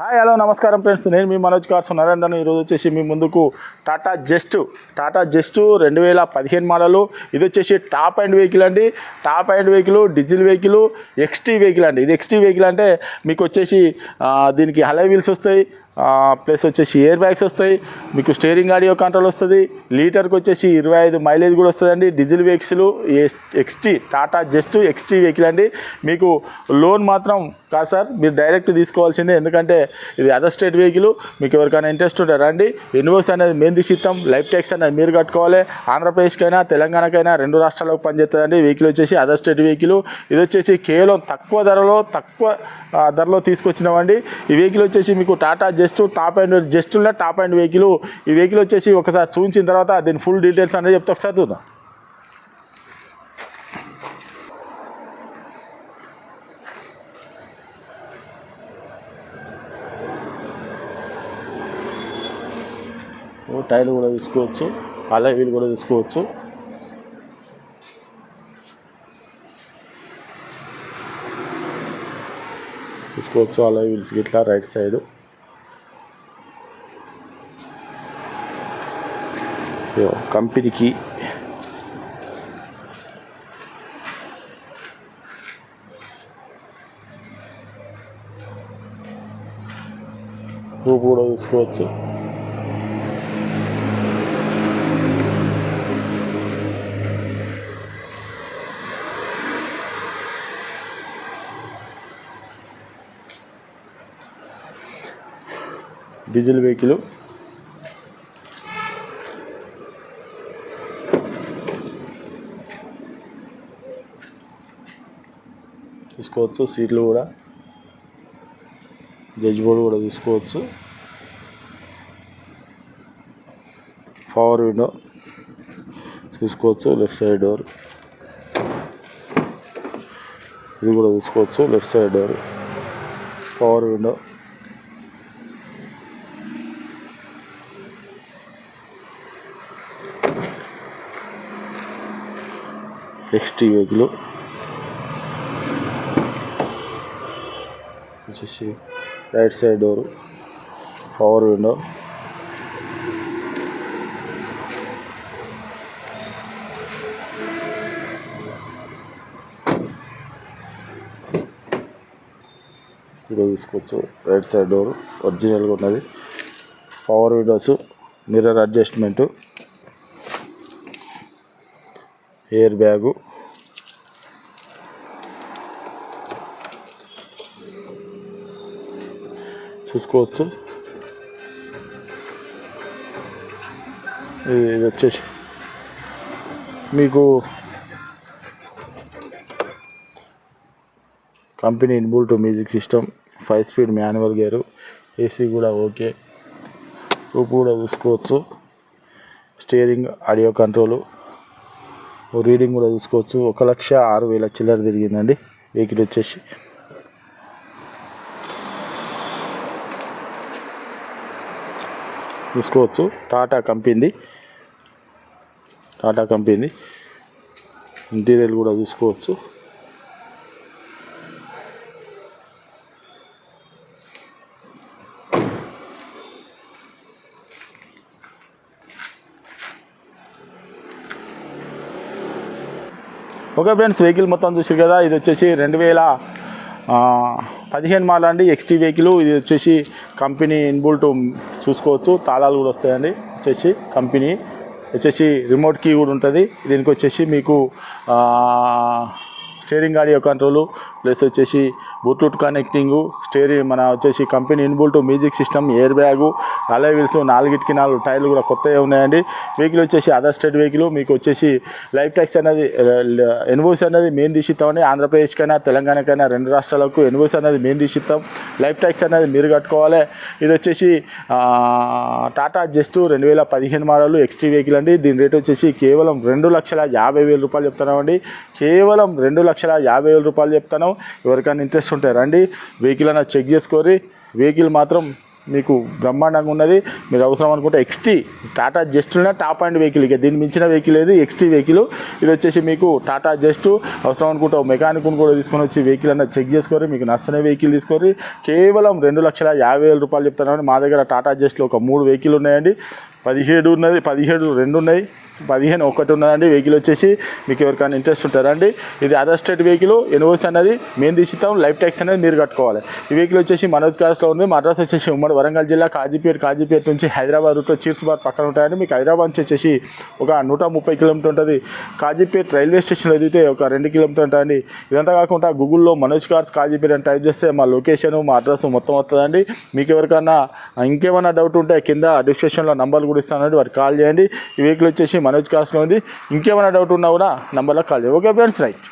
Hi hello నమస్కారం friends, నేను మీ Manoj cars Narender. ఈరోజు వచ్చేసి మీ ముందుకు టాటా జస్ట్ 2015 మోడలు. ఇది వచ్చేసి టాప్ అండ్ వెహికల్ అండి. Top end vehicle, diesel vehicle, ఎక్స్టీ vehicle అండి. ఇది ఎక్స్టీ వెహికల్ అంటే మీకు వచ్చేసి దీనికి అలాయ్ వీల్స్ వస్తాయి, ప్లస్ వచ్చేసి ఎయిర్ బ్యాగ్స్ వస్తాయి, మీకు స్టీరింగ్ ఆడియో కంట్రోల్ వస్తుంది, లీటర్కి వచ్చేసి 25 మైలేజ్ కూడా వస్తుందండి. Diesel vehicle ఎక్స్టీ Tata just ఎక్స్టీ vehicle అండి. మీకు లోన్ మాత్రం కాదు సార్, మీరు డైరెక్ట్ తీసుకోవాల్సిందే, ఎందుకంటే ఇది అదర్ స్టేట్ వెహికల్. మీకు ఎవరికైనా ఇంట్రెస్ట్ ఉంటే రండి. ఇన్వాయిస్ అనేది మేము తీసిస్తాం, లైఫ్ ట్యాక్స్ అనేది మీరు కట్టుకోవాలి. ఆంధ్రప్రదేశ్కైనా తెలంగాణకైనా 2 రాష్ట్రాలకు పనిచేస్తుందండి. వెహికల్ వచ్చేసి అదర్ స్టేట్ వెహికల్. ఇది వచ్చేసి కేవలం తక్కువ ధరలో తీసుకొచ్చినామండి. ఈ వెహికల్ వచ్చేసి మీకు Tata just top end vehicle. ఈ వెహికల్ వచ్చేసి ఒకసారి చూపించిన తర్వాత దీని ఫుల్ డీటెయిల్స్ అనేది చెప్తా, ఒకసారి చూద్దాం. టైర్లు కూడా తీసుకోవచ్చు, అలాయ్ వీల్ కూడా తీసుకోవచ్చు. అలాయ్ వీల్స్ ఇట్లా రైట్ సైడ్ కంపెనీకి రూపు కూడా తీసుకోవచ్చు. డీజిల్ వెహికల్ తీసుకోవచ్చు. సీట్లు కూడా జడ్జ్ బోర్డు కూడా తీసుకోవచ్చు. పవర్ విండో తీసుకోవచ్చు. లెఫ్ట్ సైడ్ డోర్ ఇది కూడా తీసుకోవచ్చు. Left side door, power window. XT vehicle వచ్చేసి right side door, power window. ఇది తీసుకోవచ్చు. రైట్ సైడ్ డోరు ఒరిజినల్గా ఉన్నది. Power windows, mirror adjustment, air bag, చూసుకోవచ్చు. ఇది వచ్చేసి మీకు company inbuilt music system, 5 speed manual gear, AC కూడా ఓకే. రూపు కూడా చూసుకోవచ్చు. స్టీరింగ్ ఆడియో కంట్రోలు, రీడింగ్ కూడా చూసుకోవచ్చు. 1,06,000 చిల్లర తిరిగిందండి వెహికల్ వచ్చేసి. చూసుకోవచ్చు. టాటా కంపెనీ ఇంటీరియర్ కూడా చూసుకోవచ్చు. ఓకే ఫ్రెండ్స్, వెహికల్ మొత్తం చూసారు కదా. ఇది వచ్చేసి 2015 మోడల్ అండి, ఎక్స్టీ వెహికల్. ఇది వచ్చేసి కంపెనీ ఇన్బుల్ట్ చూసుకోవచ్చు. తాళాలు కూడా వస్తాయండి. కంపెనీ రిమోట్ కీ కూడా ఉంటుంది. దీనికి వచ్చేసి మీకు స్టీరింగ్ ఆడియో కంట్రోలు, ప్లస్ వచ్చేసి బ్లూటూత్ కనెక్టింగు, మన వచ్చేసి company inbuilt music system, air bag, alloy wheels, 4 టైర్లు కూడా కొత్తగా ఉన్నాయండి. వెహికల్ వచ్చేసి అదర్ స్టేట్ వెహికల్. మీకు వచ్చేసి లైఫ్ ట్యాక్స్ అనేది ఇన్వాయిస్ అనేది మేము తీసిస్తామని. ఆంధ్రప్రదేశ్కైనా తెలంగాణకైనా 2 రాష్ట్రాలకు ఇన్వాయిస్ అనేది మేము తీసిస్తాం, లైఫ్ ట్యాక్స్ అనేది మీరు కట్టుకోవాలి. ఇది వచ్చేసి టాటా జస్ట్ 2015 మోడల్ ఎక్స్టీ వెహికల్ అండి. దీని రేట్ వచ్చేసి కేవలం 2,50,000 రూపాయలు చెప్తున్నామండి. కేవలం 2,50,000 రూపాయలు చెప్తాను. ఎవరికైనా ఇంట్రెస్ట్ ఉంటే రండి, వెహికల్ అనేది చెక్ చేసుకోరి. వెహికల్ మాత్రం మీకు బ్రహ్మాండంగా ఉన్నది. మీరు అవసరం అనుకుంటే ఎక్స్టీ టాటా జస్ట్లోనే టాప్ అండ్ వెహికల్, ఇక దీన్ని మించిన వెహికల్ ఏది ఎక్స్టీ వెహికల్. ఇది వచ్చేసి మీకు టాటా జస్ట్ అవసరం అనుకుంటే మెకానిక్ను కూడా తీసుకొని వచ్చి వెహికల్ అన్న చెక్ చేసుకోరు, మీకు నచ్చని వెహికల్ తీసుకోరు. కేవలం 2,50,000 రూపాయలు చెప్తాను. మా దగ్గర టాటా జస్ట్లో ఒక 3 వెహికల్ ఉన్నాయండి. 17 ఉన్నది, 17 2 ఉన్నాయి, 15 ఒకటి ఉన్నదండి. వెహికల్ వచ్చేసి మీకు ఎవరికైనా ఇంట్రెస్ట్ ఉంటారండి. ఇది అదర్ స్టేట్ వెహికల్, ఎన్ఓసి అనేది మేము తీసిస్తాం, లైఫ్ ట్యాక్స్ అనేది మీరు కట్టుకోవాలి. ఈ వెహికల్ వచ్చేసి మనోజ్ కార్స్లో ఉంది. మా అడ్రస్ వచ్చేసి ఉమ్మడి వరంగల్ జిల్లా కాజీపేట నుంచి హైదరాబాద్ రూట్లో చీర్స్ బార్ పక్కన ఉంటాయండి. మీకు హైదరాబాద్ నుంచి వచ్చేసి ఒక 130 కిలోమీటర్ ఉంటుంది. కాజీపేట రైల్వే స్టేషన్లో ఎదిగితే ఒక 2 కిలోమీటర్ ఉంటుందండి. ఇదంతా కాకుండా గూగుల్లో మనోజ్ కార్స్ కాజీపేట అని టైప్ చేస్తే మా లొకేషన్, మా అడ్రస్ మొత్తం వస్తుందండి. మీకు ఎవరికైనా ఇంకేమైనా డౌట్ ఉంటే కింద డిస్క్రిప్షన్లో నంబర్లు కూడా ఇస్తానండి, వారికి కాల్ చేయండి. ఈ వెహికల్ వచ్చేసి మనోజ్ కార్స్లో ఉంది. ఇంకేమైనా డౌట్ ఉన్నా కూడా నంబర్లో కాల్ చేయండి. Okay friends, right.